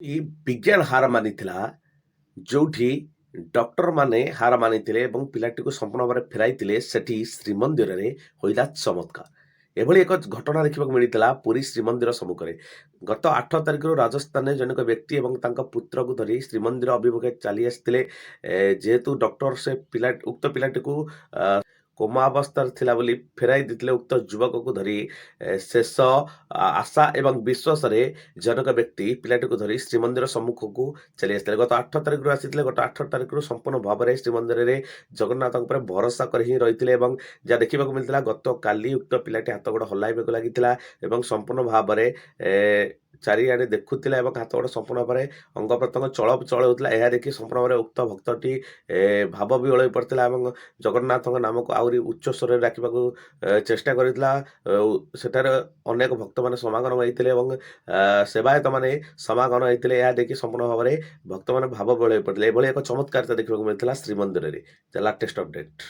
ଏଇ ବିଜ୍ଞାନ ହାର ମାନିଥିଲା, ଯୋଉଠି ଡକ୍ଟରମାନେ ହାର ମାନିଥିଲେ ଏବଂ ପିଲାଟିକୁ ସମ୍ପୂର୍ଣ୍ଣ ଭାବରେ ଫେରାଇଥିଲେ, ସେଠି ଶ୍ରୀମନ୍ଦିରରେ ହୋଇଲା ଚମତ୍କାର। ଏଭଳି ଏକ ଘଟଣା ଦେଖିବାକୁ ମିଳିଥିଲା ପୁରୀ ଶ୍ରୀମନ୍ଦିର ସମ୍ମୁଖରେ। ଗତ 8 ତାରିଖରୁ ରାଜସ୍ଥାନରେ ଜଣକ ବ୍ୟକ୍ତି ଏବଂ ତାଙ୍କ ପୁତ୍ରକୁ ଧରି ଶ୍ରୀମନ୍ଦିର ଅଭିମୁଖେ ଚାଲି ଆସିଥିଲେ। ଯେହେତୁ ଡକ୍ଟର ସେ ଉକ୍ତ ପିଲାଟିକୁ କୋମା ଅବସ୍ଥାରେ ଥିଲା ବୋଲି ଫେରାଇ ଦେଇଥିଲେ, ଉକ୍ତ ଯୁବକକୁ ଧରି ଶେଷ ଆଶା ଏବଂ ବିଶ୍ୱାସରେ ଜନକ ବ୍ୟକ୍ତି ପିଲାଟିକୁ ଧରି ଶ୍ରୀମନ୍ଦିର ସମ୍ମୁଖକୁ ଚାଲି ଆସିଥିଲେ। ଗତ 8 ତାରିଖରୁ ଆସିଥିଲେ। ଗତ 8 ତାରିଖରୁ ସମ୍ପୂର୍ଣ୍ଣ ଭାବରେ ଶ୍ରୀମନ୍ଦିରରେ ଜଗନ୍ନାଥଙ୍କ ଉପରେ ଭରସା କରି ହିଁ ରହିଥିଲେ ଏବଂ ଯାହା ଦେଖିବାକୁ ମିଳିଥିଲା, ଗତକାଲି ଉକ୍ତ ପିଲାଟି ହାତ ଗୋଡ଼ ହଲାଇବାକୁ ଲାଗିଥିଲା ଏବଂ ସମ୍ପୂର୍ଣ୍ଣ ଭାବରେ ଚାରିଆଡ଼େ ଦେଖୁଥିଲା ଏବଂ ହାତ ଗୋଡ଼ ସମ୍ପୂର୍ଣ୍ଣ ଭାବରେ ଅଙ୍ଗ ପ୍ରତ୍ୟଙ୍ଗ ଚଳପ୍ରଚଳ ହେଉଥିଲା। ଏହା ଦେଖି ସମ୍ପୂର୍ଣ୍ଣ ଭାବରେ ଉକ୍ତ ଭକ୍ତଟି ଭାବ ବିହ୍ୱଳ ହୋଇପଡ଼ିଥିଲା ଏବଂ ଜଗନ୍ନାଥଙ୍କ ନାମକୁ ଆହୁରି ଉଚ୍ଚ ସ୍ୱରରେ ଡାକିବାକୁ ଚେଷ୍ଟା କରିଥିଲା। ସେଠାରେ ଅନେକ ଭକ୍ତମାନେ ସମାଗମ ହୋଇଥିଲେ ଏବଂ ସେବାୟତମାନେ ସମାଗମ ହୋଇଥିଲେ। ଏହା ଦେଖି ସମ୍ପୂର୍ଣ୍ଣ ଭାବରେ ଭକ୍ତମାନେ ଭାବ ବିହ୍ୱଳ ହୋଇପଡ଼ିଥିଲେ। ଏଭଳି ଏକ ଚମତ୍କାରିତା ଦେଖିବାକୁ ମିଳିଥିଲା ଶ୍ରୀମନ୍ଦିରରେ। Latest update.